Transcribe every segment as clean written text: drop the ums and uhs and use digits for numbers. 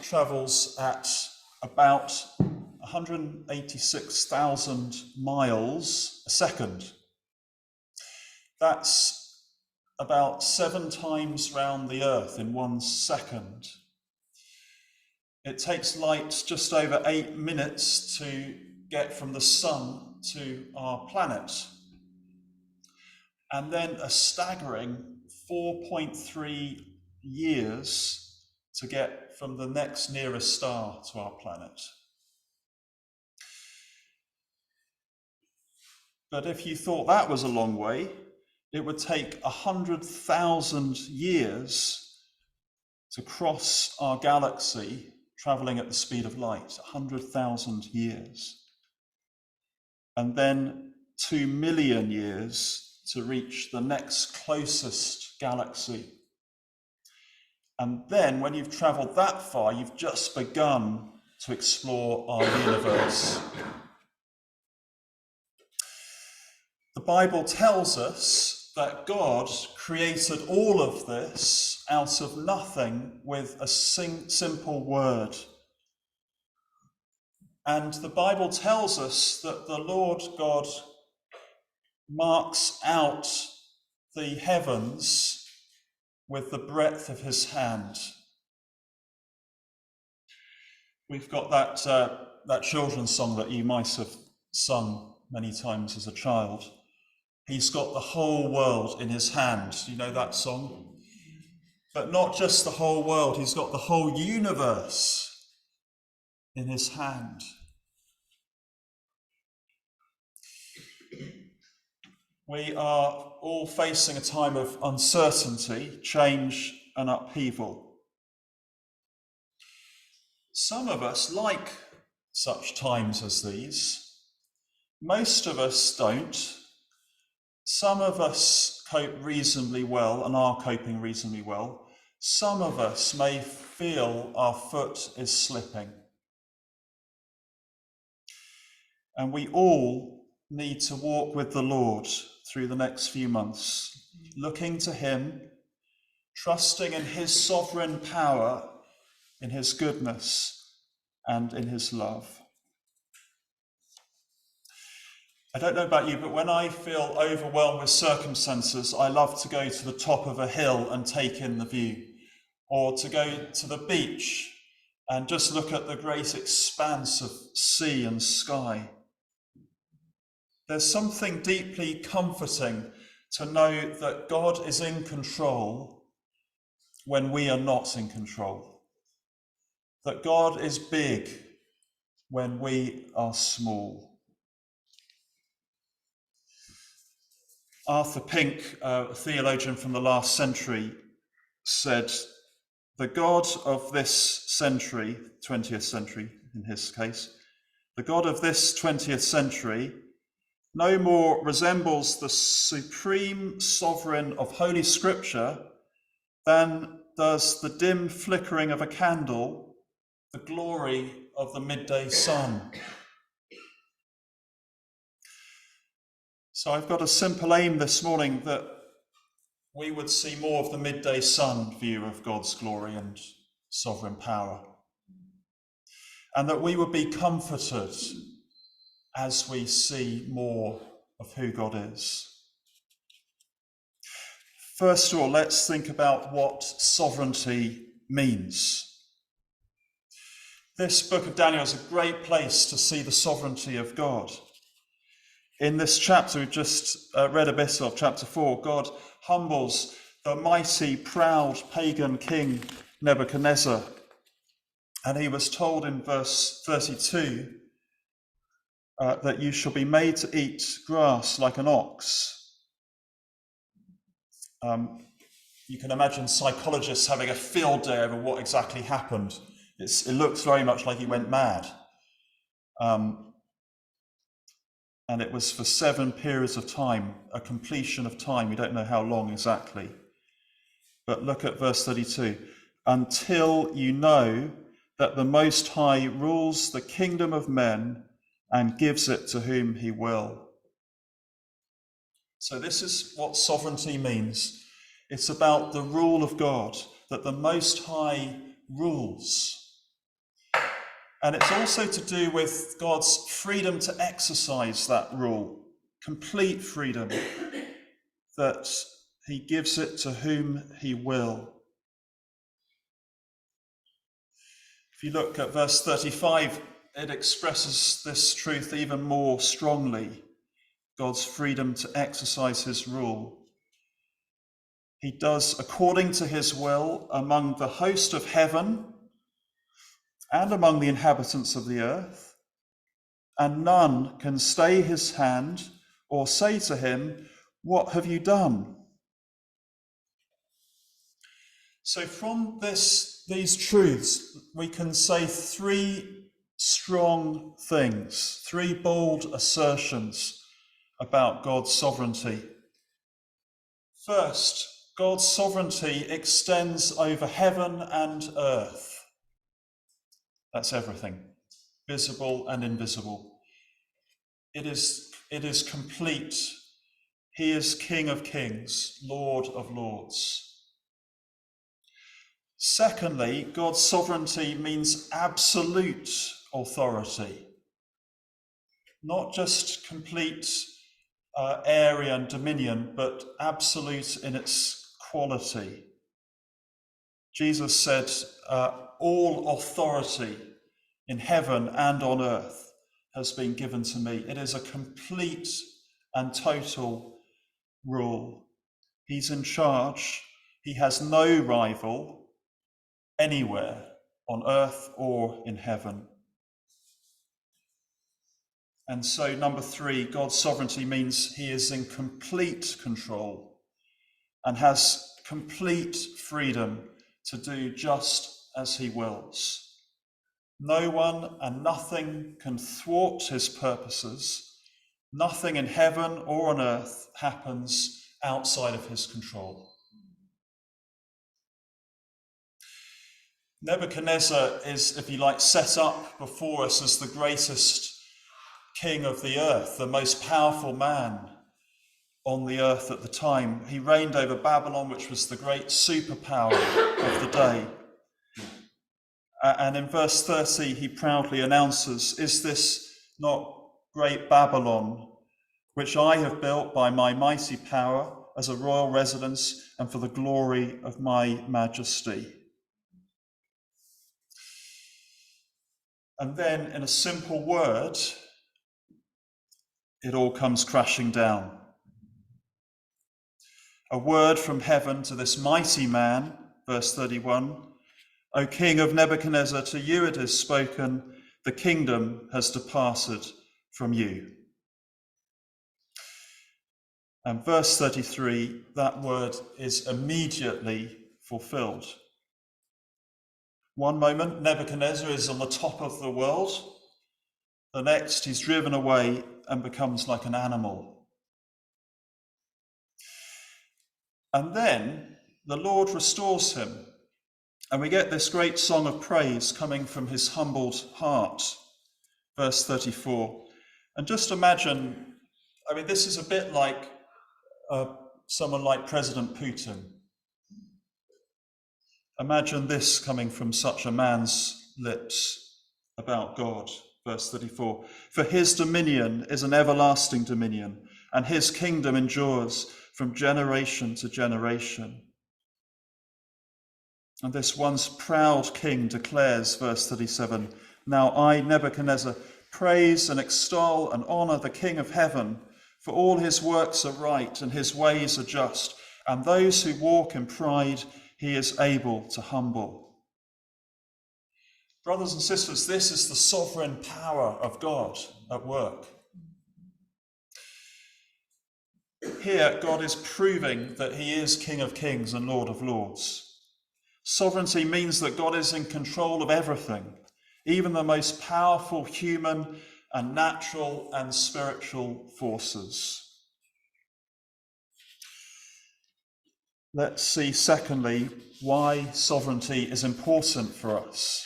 travels at about 186,000 miles a second. That's about 7 times round the Earth in 1 second. It takes light just over 8 minutes to get from the sun to our planet. And then a staggering 4.3 years to get from the next nearest star to our planet. But if you thought that was a long way, it would take 100,000 years to cross our galaxy, traveling at the speed of light, 100,000 years. And then 2 million years to reach the next closest galaxy. And then when you've traveled that far, you've just begun to explore our universe. The Bible tells us that God created all of this out of nothing with a simple word. And the Bible tells us that the Lord God marks out the heavens with the breadth of his hand. We've got that children's song that you might have sung many times as a child. He's got the whole world in his hand. You know that song? But not just the whole world, he's got the whole universe in his hand. We are all facing a time of uncertainty, change, and upheaval. Some of us like such times as these. Most of us don't. Some of us cope reasonably well and are coping reasonably well. Some of us may feel our foot is slipping. And we all need to walk with the Lord through the next few months, looking to him, trusting in his sovereign power, in his goodness, and in his love. I don't know about you, but when I feel overwhelmed with circumstances, I love to go to the top of a hill and take in the view, or to go to the beach and just look at the great expanse of sea and sky. There's something deeply comforting to know that God is in control when we are not in control. That God is big when we are small. Arthur Pink, a theologian from the last century, said, "The God of this century, 20th century in his case, the God of this 20th century no more resembles the supreme sovereign of Holy Scripture than does the dim flickering of a candle the glory of the midday sun." So I've got a simple aim this morning that we would see more of the midday sun view of God's glory and sovereign power, and that we would be comforted as we see more of who God is. First of all, let's think about what sovereignty means. This book of Daniel is a great place to see the sovereignty of God. In this chapter we've just read a bit of, chapter 4, God humbles the mighty, proud pagan king Nebuchadnezzar. And he was told in verse 32 that you shall be made to eat grass like an ox. You can imagine psychologists having a field day over what exactly happened. It looks very much like he went mad. And it was for 7 periods of time, a completion of time. We don't know how long exactly. But look at verse 32. Until you know that the Most High rules the kingdom of men and gives it to whom he will. So this is what sovereignty means. It's about the rule of God, that the Most High rules. And it's also to do with God's freedom to exercise that rule, complete freedom, that he gives it to whom he will. If you look at verse 35, it expresses this truth even more strongly, God's freedom to exercise his rule. He does according to his will among the host of heaven and among the inhabitants of the earth, and none can stay his hand or say to him, "What have you done?" So from these truths, we can say three strong things, three bold assertions about God's sovereignty. First, God's sovereignty extends over heaven and earth. That's everything, visible and invisible. It is complete. He is King of kings, Lord of lords. Secondly, God's sovereignty means absolute authority, not just complete area and dominion, but absolute in its quality. Jesus said, all authority in heaven and on earth has been given to me. It is a complete and total rule. He's in charge. He has no rival anywhere on earth or in heaven. And so, number three, God's sovereignty means he is in complete control and has complete freedom to do just as he wills. No one and nothing can thwart his purposes. Nothing in heaven or on earth happens outside of his control. Nebuchadnezzar is, if you like, set up before us as the greatest king of the earth, the most powerful man on the earth at the time. He reigned over Babylon, which was the great superpower of the day. And in verse 30, he proudly announces, "Is this not great Babylon, which I have built by my mighty power as a royal residence and for the glory of my majesty?" And then, in a simple word, it all comes crashing down. A word from heaven to this mighty man, verse 31, "O King of Nebuchadnezzar, to you it is spoken, the kingdom has departed from you." And verse 33, that word is immediately fulfilled. One moment, Nebuchadnezzar is on the top of the world. The next, he's driven away and becomes like an animal. And then the Lord restores him. And we get this great song of praise coming from his humbled heart. Verse 34. And just imagine, this is a bit like someone like President Putin. Imagine this coming from such a man's lips about God. Verse 34. For his dominion is an everlasting dominion, and his kingdom endures from generation to generation. And this once proud king declares, verse 37, "Now I, Nebuchadnezzar, praise and extol and honor the King of heaven, for all his works are right and his ways are just, and those who walk in pride he is able to humble." Brothers and sisters, this is the sovereign power of God at work. Here, God is proving that he is King of kings and Lord of lords. Sovereignty means that God is in control of everything, even the most powerful human and natural and spiritual forces. Let's see, secondly, why sovereignty is important for us.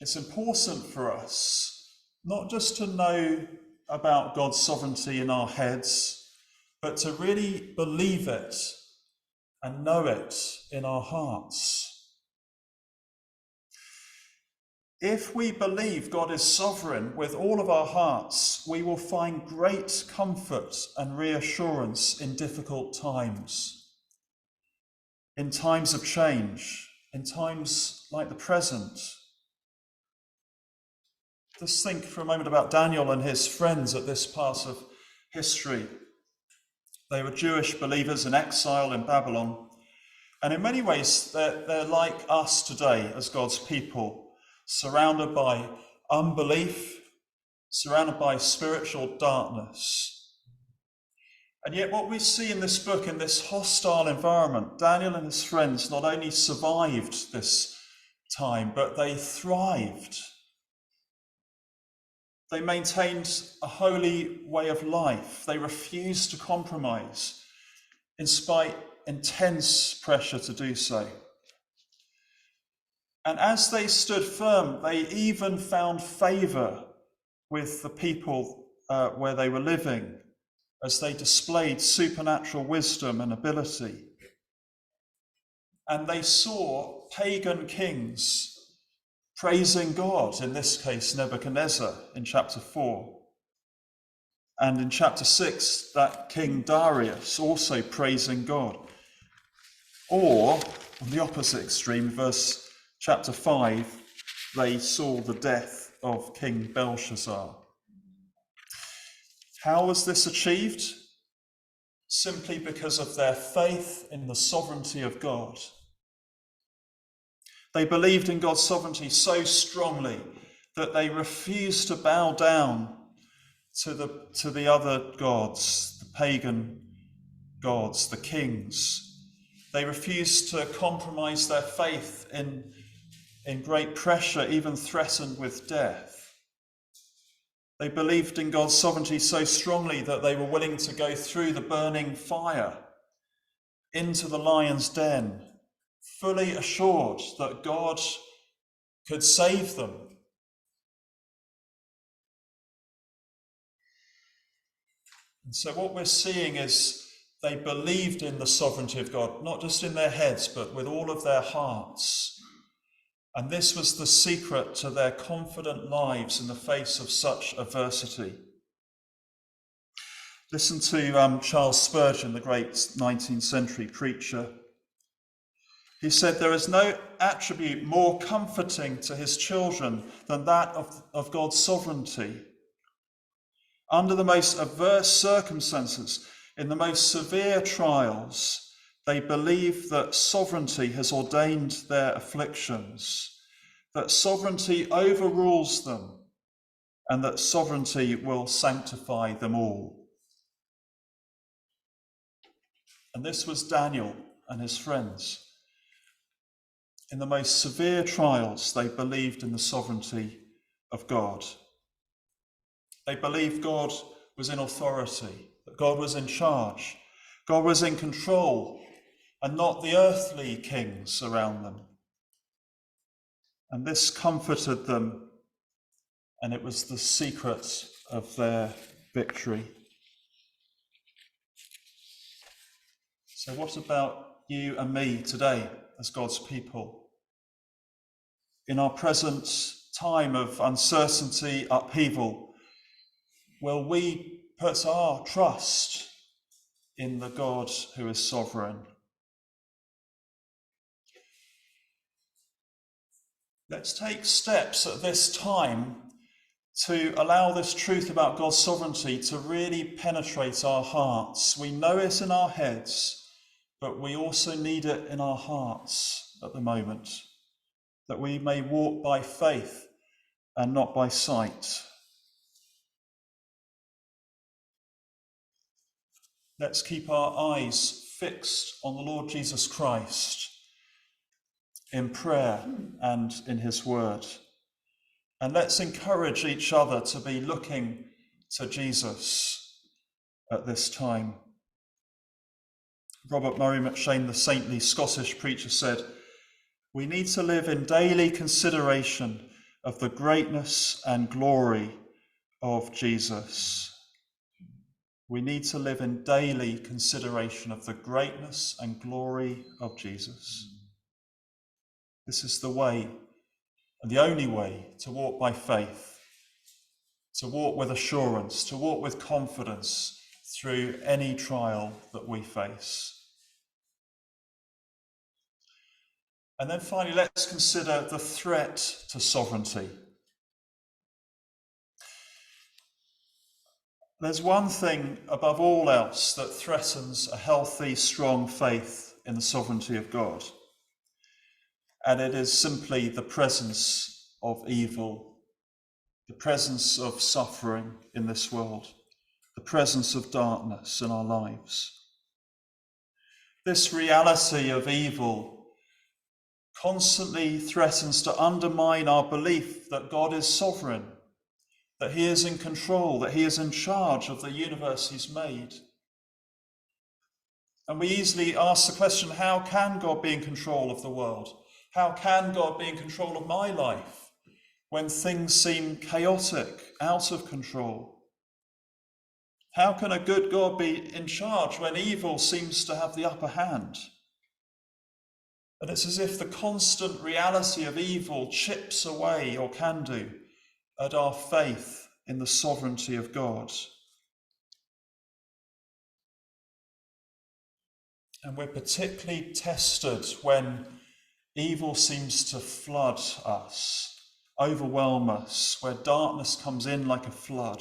It's important for us not just to know about God's sovereignty in our heads, but to really believe it and know it in our hearts. If we believe God is sovereign with all of our hearts, we will find great comfort and reassurance in difficult times, in times of change, in times like the present. Just think for a moment about Daniel and his friends at this part of history. They were Jewish believers in exile in Babylon. And in many ways, they're like us today as God's people, surrounded by unbelief, surrounded by spiritual darkness. And yet what we see in this book, in this hostile environment, Daniel and his friends not only survived this time, but they thrived. They maintained a holy way of life. They refused to compromise, in spite of intense pressure to do so. And as they stood firm, they even found favour with the people where they were living, as they displayed supernatural wisdom and ability. And they saw pagan kings praising God, in this case Nebuchadnezzar in chapter 4. And in chapter 6, that King Darius also praising God. Or, on the opposite extreme, chapter 5, they saw the death of King Belshazzar. How was this achieved? Simply because of their faith in the sovereignty of God. They believed in God's sovereignty so strongly that they refused to bow down to the other gods, the pagan gods, the kings. They refused to compromise their faith in great pressure, even threatened with death. They believed in God's sovereignty so strongly that they were willing to go through the burning fire into the lion's den, fully assured that God could save them. And so what we're seeing is they believed in the sovereignty of God, not just in their heads, but with all of their hearts. And this was the secret to their confident lives in the face of such adversity. Listen to Charles Spurgeon, the great 19th century preacher. He said, "There is no attribute more comforting to his children than that of God's sovereignty. Under the most adverse circumstances, in the most severe trials, they believe that sovereignty has ordained their afflictions, that sovereignty overrules them, and that sovereignty will sanctify them all." And this was Daniel and his friends. In the most severe trials, they believed in the sovereignty of God. They believed God was in authority, that God was in charge, God was in control, and not the earthly kings around them. And this comforted them, and it was the secret of their victory. So what about you and me today as God's people? In our present time of uncertainty, upheaval, will we put our trust in the God who is sovereign? Let's take steps at this time to allow this truth about God's sovereignty to really penetrate our hearts. We know it in our heads, but we also need it in our hearts at the moment, that we may walk by faith and not by sight. Let's keep our eyes fixed on the Lord Jesus Christ in prayer and in his word. And let's encourage each other to be looking to Jesus at this time. Robert Murray McShane, the saintly Scottish preacher, said, "We need to live in daily consideration of the greatness and glory of Jesus." We need to live in daily consideration of the greatness and glory of Jesus. This is the way And the only way to walk by faith, to walk with assurance, to walk with confidence through any trial that we face. And then finally, let's consider the threat to sovereignty. There's one thing above all else that threatens a healthy, strong faith in the sovereignty of God, and it is simply the presence of evil, the presence of suffering in this world, the presence of darkness in our lives. This reality of evil constantly threatens to undermine our belief that God is sovereign, that he is in control, that he is in charge of the universe he's made. And we easily ask the question, how can God be in control of the world? How can God be in control of my life when things seem chaotic, out of control? How can a good God be in charge when evil seems to have the upper hand? And it's as if the constant reality of evil chips away, or can do, at our faith in the sovereignty of God. And we're particularly tested when evil seems to flood us, overwhelm us, where darkness comes in like a flood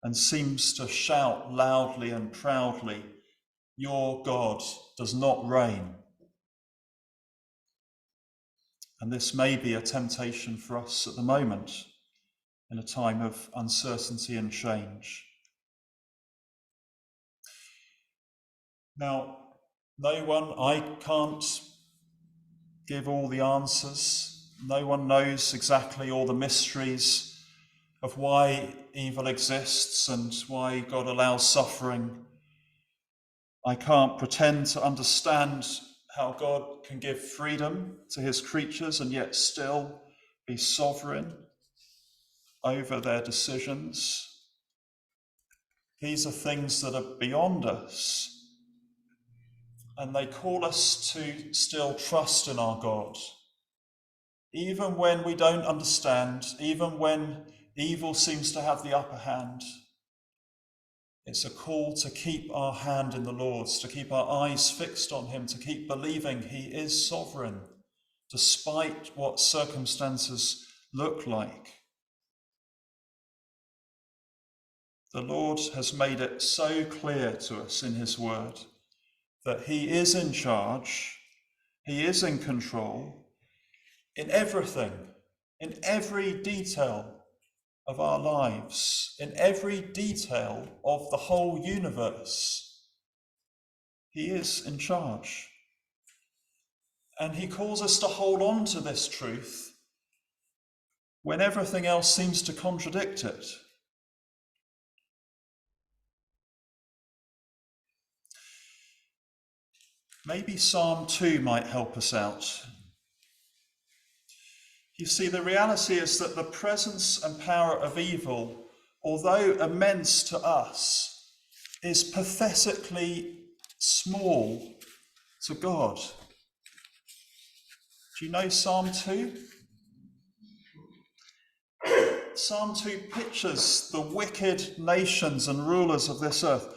and seems to shout loudly and proudly, "Your God does not reign." And this may be a temptation for us at the moment, in a time of uncertainty and change. Now, I can't give all the answers. No one knows exactly all the mysteries of why evil exists and why God allows suffering. I can't pretend to understand how God can give freedom to his creatures and yet still be sovereign over their decisions. These are things that are beyond us, and they call us to still trust in our God. Even when we don't understand, even when evil seems to have the upper hand, it's a call to keep our hand in the Lord's, to keep our eyes fixed on him, to keep believing he is sovereign, despite what circumstances look like. The Lord has made it so clear to us in his word that he is in charge, he is in control in everything, in every detail of our lives, in every detail of the whole universe. He is in charge. And he calls us to hold on to this truth when everything else seems to contradict it. Maybe Psalm 2 might help us out. You see, the reality is that the presence and power of evil, although immense to us, is pathetically small to God. Do you know Psalm 2? Psalm 2 pictures the wicked nations and rulers of this earth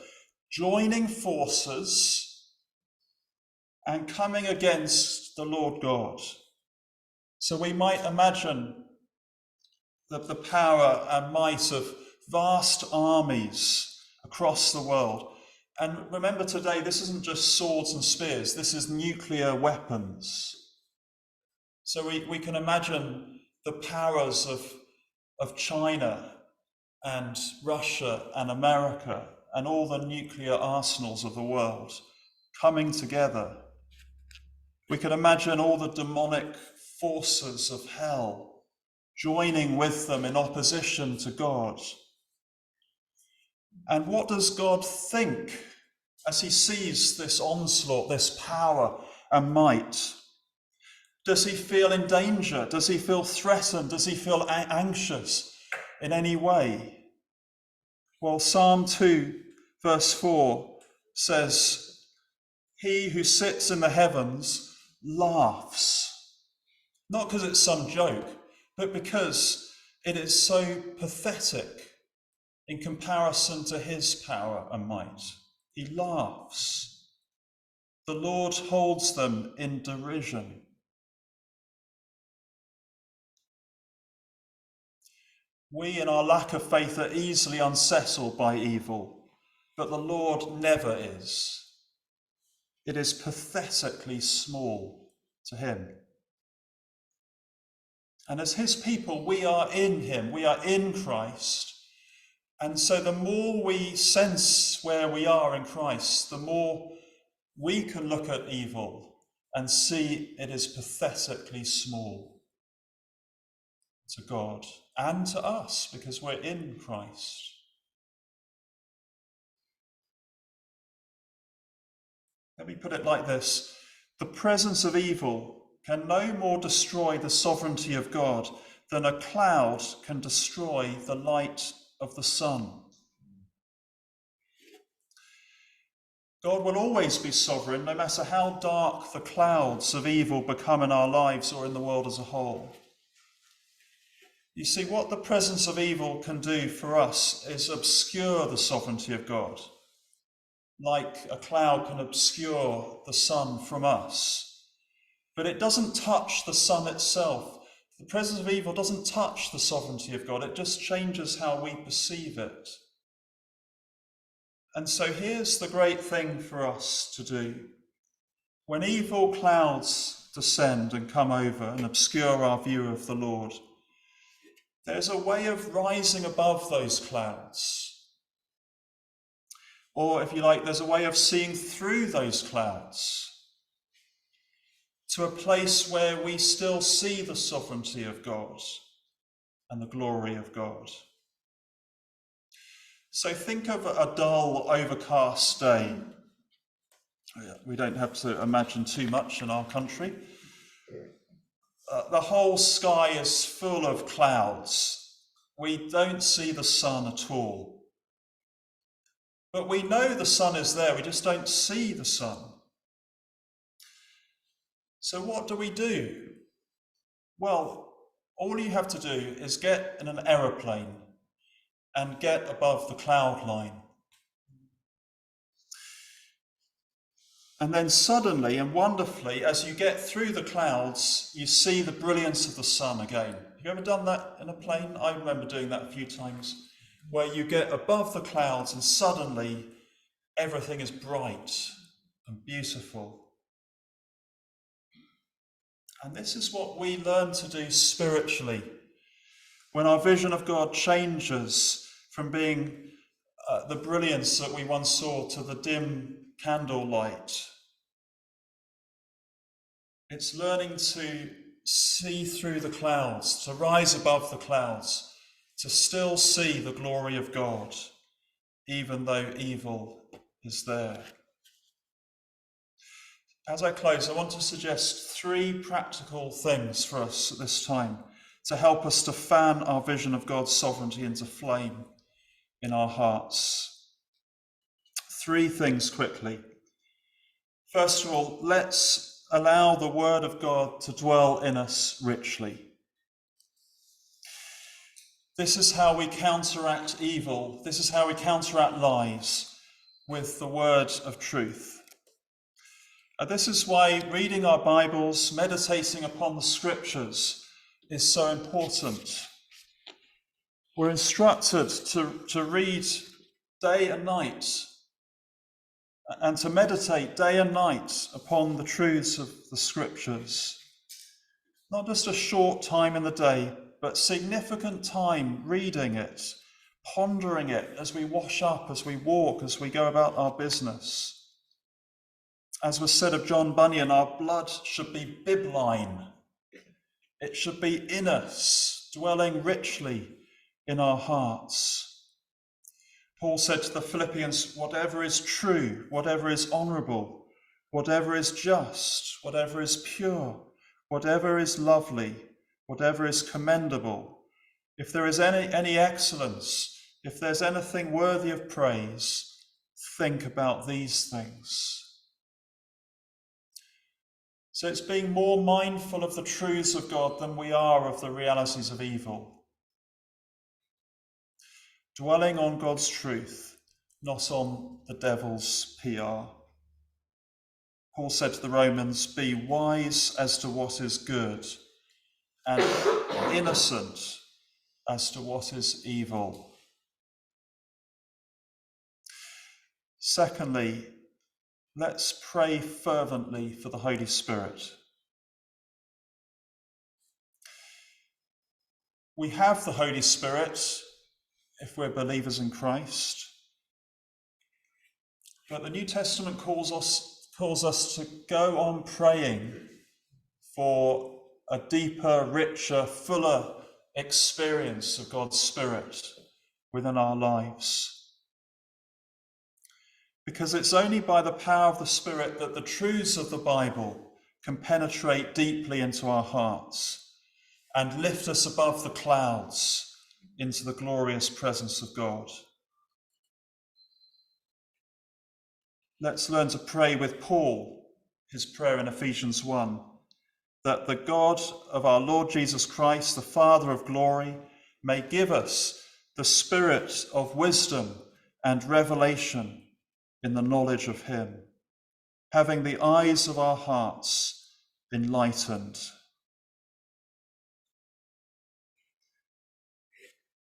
joining forces and coming against the Lord God. So we might imagine the power and might of vast armies across the world. And remember today, this isn't just swords and spears, this is nuclear weapons. So we can imagine the powers of China and Russia and America and all the nuclear arsenals of the world coming together. We can imagine all the demonic forces of hell joining with them in opposition to God. And what does God think as he sees this onslaught, this power and might? Does he feel in danger? Does he feel threatened? Does he feel anxious in any way? Well, Psalm 2, verse 4 says, "He who sits in the heavens laughs Not because it's some joke, but because it is so pathetic in comparison to his power and might. He laughs. The Lord holds them in derision. We, in our lack of faith, are easily unsettled by evil, but the Lord never is. It is pathetically small to him. And as his people, we are in him, we are in Christ. And so the more we sense where we are in Christ, the more we can look at evil and see it is pathetically small to God and to us, because we're in Christ. Let me put it like this. The presence of evil can no more destroy the sovereignty of God than a cloud can destroy the light of the sun. God will always be sovereign, no matter how dark the clouds of evil become in our lives or in the world as a whole. You see, what the presence of evil can do for us is obscure the sovereignty of God, like a cloud can obscure the sun from us. But it doesn't touch the sun itself. The presence of evil doesn't touch the sovereignty of God. It just changes how we perceive it. And so here's the great thing for us to do. When evil clouds descend and come over and obscure our view of the Lord, there's a way of rising above those clouds. Or, if you like, there's a way of seeing through those clouds to a place where we still see the sovereignty of God and the glory of God. So think of a dull, overcast day. We don't have to imagine too much in our country. The whole sky is full of clouds. We don't see the sun at all. But we know the sun is there, we just don't see the sun. So what do? Well, all you have to do is get in an aeroplane and get above the cloud line. And then suddenly and wonderfully, as you get through the clouds, you see the brilliance of the sun again. Have you ever done that in a plane? I remember doing that a few times, where you get above the clouds and suddenly everything is bright and beautiful. And this is what we learn to do spiritually. When our vision of God changes from being the brilliance that we once saw to the dim candlelight, it's learning to see through the clouds, to rise above the clouds, to still see the glory of God, even though evil is there. As I close, I want to suggest 3 practical things for us at this time to help us to fan our vision of God's sovereignty into flame in our hearts. 3 things quickly. First of all, let's allow the word of God to dwell in us richly. This is how we counteract evil. This is how we counteract lies with the word of truth. This is why reading our Bibles, meditating upon the scriptures is so important. We're instructed to read day and night and to meditate day and night upon the truths of the scriptures. Not just a short time in the day, but significant time reading it, pondering it as we wash up, as we walk, as we go about our business. As was said of John Bunyan, our blood should be bibline. It should be in us, dwelling richly in our hearts. Paul said to the Philippians, whatever is true, whatever is honourable, whatever is just, whatever is pure, whatever is lovely, whatever is commendable, if there is any excellence, if there's anything worthy of praise, think about these things. So it's being more mindful of the truths of God than we are of the realities of evil. Dwelling on God's truth, not on the devil's PR. Paul said to the Romans, be wise as to what is good and innocent as to what is evil. Secondly, let's pray fervently for the Holy Spirit. We have the Holy Spirit if we're believers in Christ, but the New Testament calls us to go on praying for a deeper, richer, fuller experience of God's Spirit within our lives. Because it's only by the power of the Spirit that the truths of the Bible can penetrate deeply into our hearts and lift us above the clouds into the glorious presence of God. Let's learn to pray with Paul, his prayer in Ephesians 1, that the God of our Lord Jesus Christ, the Father of glory, may give us the spirit of wisdom and revelation in the knowledge of him, having the eyes of our hearts enlightened.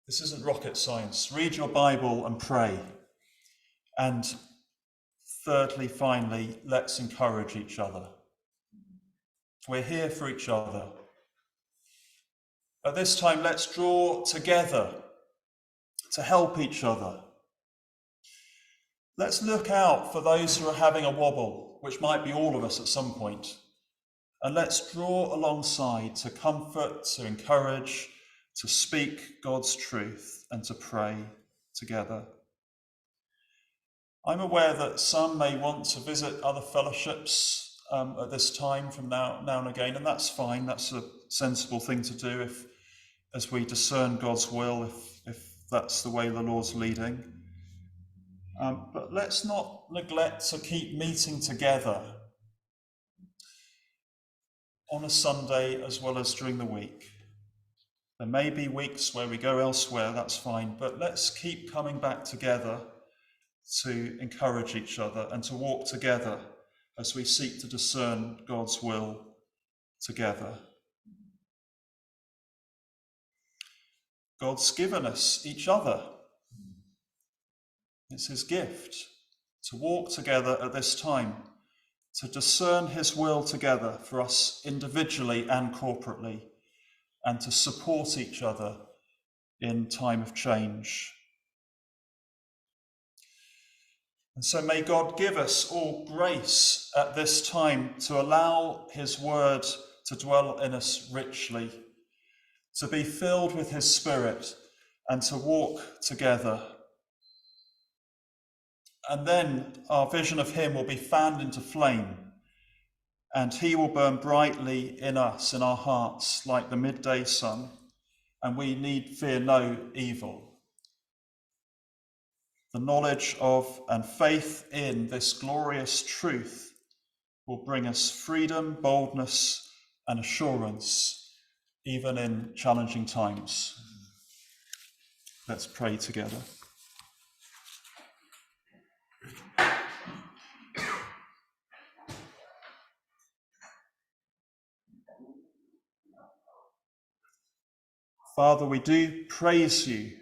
This isn't rocket science. Read your Bible and pray. And thirdly, finally, let's encourage each other. We're here for each other. At this time, let's draw together to help each other. Let's look out for those who are having a wobble, which might be all of us at some point. And let's draw alongside to comfort, to encourage, to speak God's truth and to pray together. I'm aware that some may want to visit other fellowships at this time from now and again, and that's fine. That's a sensible thing to do as we discern God's will, if that's the way the Lord's leading. But let's not neglect to keep meeting together on a Sunday as well as during the week. There may be weeks where we go elsewhere, that's fine, but let's keep coming back together to encourage each other and to walk together as we seek to discern God's will together. God's given us each other. It's his gift to walk together at this time, to discern his will together for us individually and corporately, and to support each other in time of change. And so may God give us all grace at this time to allow his word to dwell in us richly, to be filled with his Spirit and to walk together. And then our vision of him will be fanned into flame, and he will burn brightly in us, in our hearts, like the midday sun, and we need fear no evil. The knowledge of and faith in this glorious truth will bring us freedom, boldness, and assurance, even in challenging times. Let's pray together. Father, we do praise you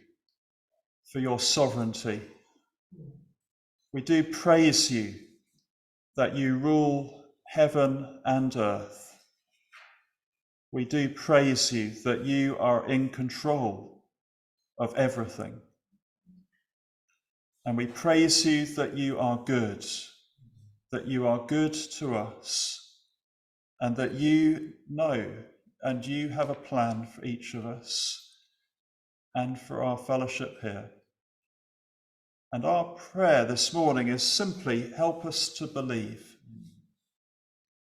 for your sovereignty. We do praise you that you rule heaven and earth. We do praise you that you are in control of everything. And we praise you that you are good to us, and that you know and you have a plan for each of us and for our fellowship here. And our prayer this morning is simply, help us to believe.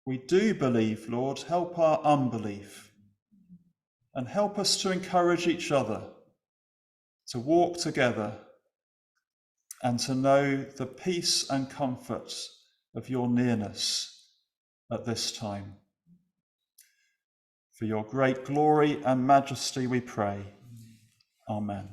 We do believe, Lord, help our unbelief, and help us to encourage each other, to walk together, and to know the peace and comfort of your nearness at this time. For your great glory and majesty we pray. Amen.